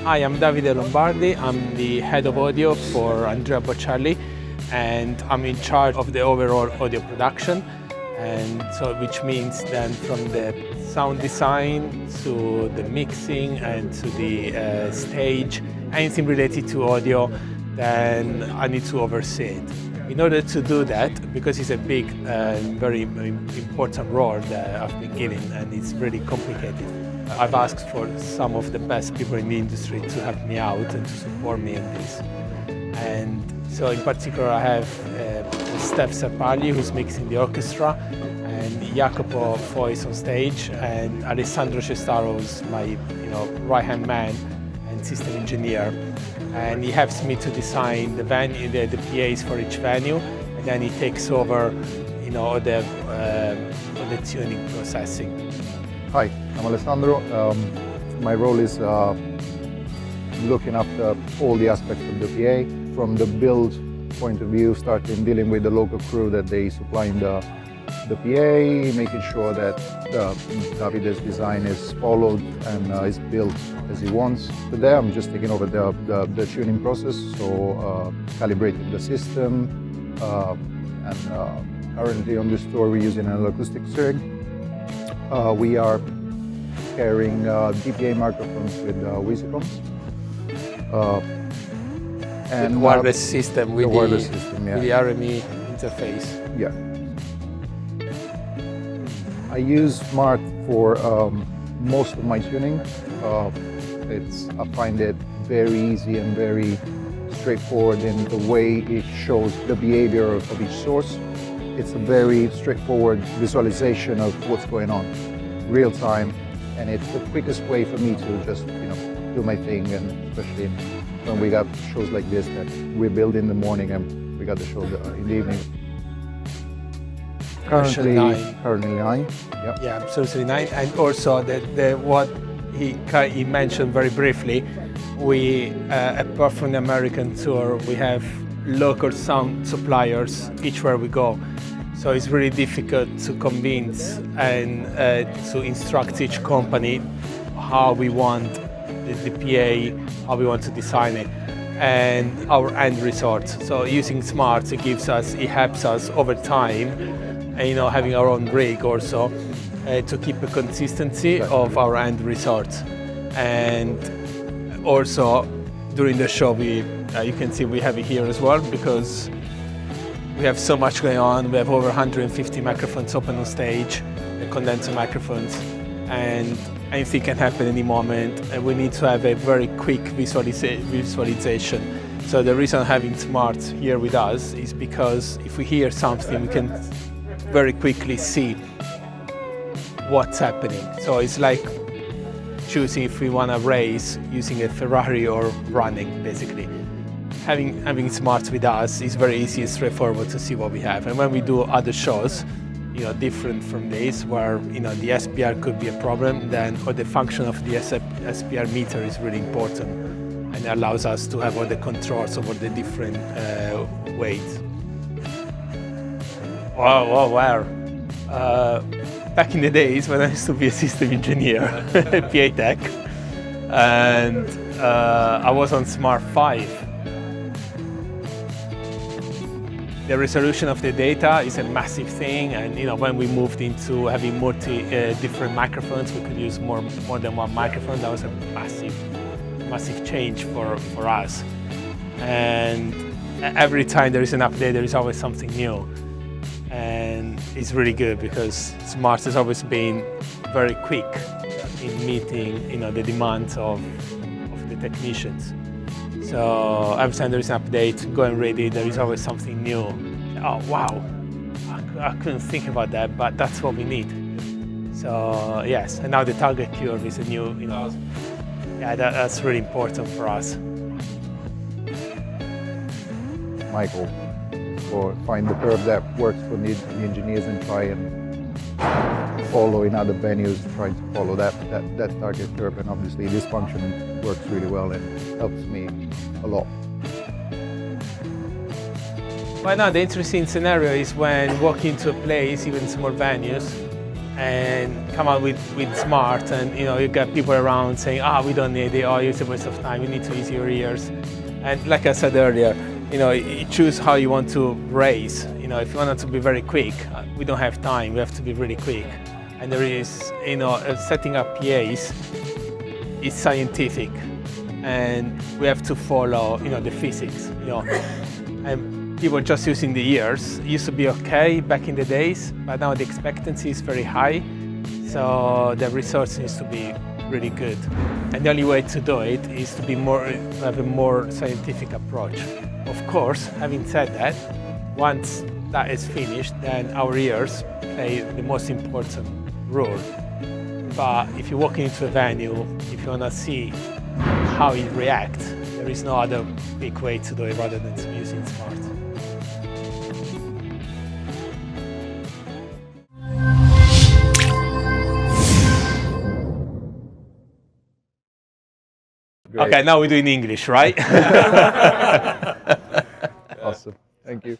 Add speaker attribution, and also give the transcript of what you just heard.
Speaker 1: Hi, I'm Davide Lombardi. I'm the head of audio for Andrea Bocelli, and I'm in charge of the overall audio production. And so, which means then from the sound design to the mixing and to the stage, anything related to audio, then I need to oversee it. In order to do that, because it's a big and very important role that I've been given, and it's really complicated, I've asked for some of the best people in the industry to help me out and to support me in this. And so in particular I have Steph Serpagli, who's mixing the orchestra, and Jacopo Fois on stage, and Alessandro Cestaro, who's my right-hand man and system engineer. And he helps me to design the venue, the PAs for each venue, and then he takes over the tuning processing.
Speaker 2: Hi, I'm Alessandro. My role is looking after all the aspects of the PA, from the build point of view, starting dealing with the local crew that they supply in the PA, making sure that Davide's design is followed and is built as he wants. Today I'm just taking over the tuning process, so calibrating the system, and currently on this tour we're using an Acoustics rig. We are carrying DPA microphones with Wisicons.
Speaker 1: And wireless system with
Speaker 2: the wireless system, yeah.
Speaker 1: With the RME interface.
Speaker 2: Yeah. I use Smaart for most of my tuning. I find it very easy and very straightforward in the way it shows the behavior of each source. It's a very straightforward visualization of what's going on, real time, and it's the quickest way for me to just do my thing, and especially when we got shows like this that we build in the morning and we got the show in the evening. Currently 9. Yep.
Speaker 1: Yeah, absolutely 9. And also what he mentioned very briefly, we apart from the American tour, we have local sound suppliers each where we go. So it's really difficult to convince and to instruct each company how we want the PA, how we want to design it, and our end result. So using Smaart, it helps us over time, and having our own rig also, to keep a consistency of our end result. And also during the show, you can see we have it here as well, because we have so much going on. We have over 150 microphones open on stage, the condenser microphones, and anything can happen any moment, and we need to have a very quick visualization. So the reason having Smaart here with us is because if we hear something, we can very quickly see what's happening. So it's like choosing if we want to race using a Ferrari or running, basically. Having Smaart with us is very easy and straightforward to see what we have. And when we do other shows, different from this, where the SPR could be a problem, or the function of the SPR meter is really important, and it allows us to have all the controls over the different weights. Wow. Back in the days when I used to be a system engineer, PA tech, and I was on Smaart 5. The resolution of the data is a massive thing, and when we moved into having different microphones, we could use more than one microphone. That was a massive change for us. And every time there is an update, there is always something new, and it's really good because Smaart has always been very quick in meeting the demands of the technicians. So every time there is an update, go and read it, there is always something new. Oh wow, I couldn't think about that, but that's what we need. So yes, and now the target curve is a new, yeah, that's really important for us.
Speaker 2: Michael, or find the curve that works for the engineers and try and follow in other venues, try to follow that target curve, and obviously this function works really well and helps me a lot.
Speaker 1: Well, now the interesting scenario is when walking to a place, even small venues, and come out with Smaart, and you get people around saying, we don't need it, it's a waste of time, you need to use your ears. And like I said earlier, you choose how you want to raise. If you want it to be very quick, we don't have time, we have to be really quick. And there is, setting up PAs is scientific, and we have to follow, the physics, And people just using the ears used to be okay back in the days, but now the expectancy is very high, so the resource needs to be really good. And the only way to do it is to have a more scientific approach. Of course, having said that, once that is finished, then our ears play the most important role. But if you walk into a venue, if you want to see how it reacts, there is no other big way to do it rather than using Smaart.
Speaker 2: Great.
Speaker 1: Okay, now we do in English, right?
Speaker 2: Awesome. Thank you.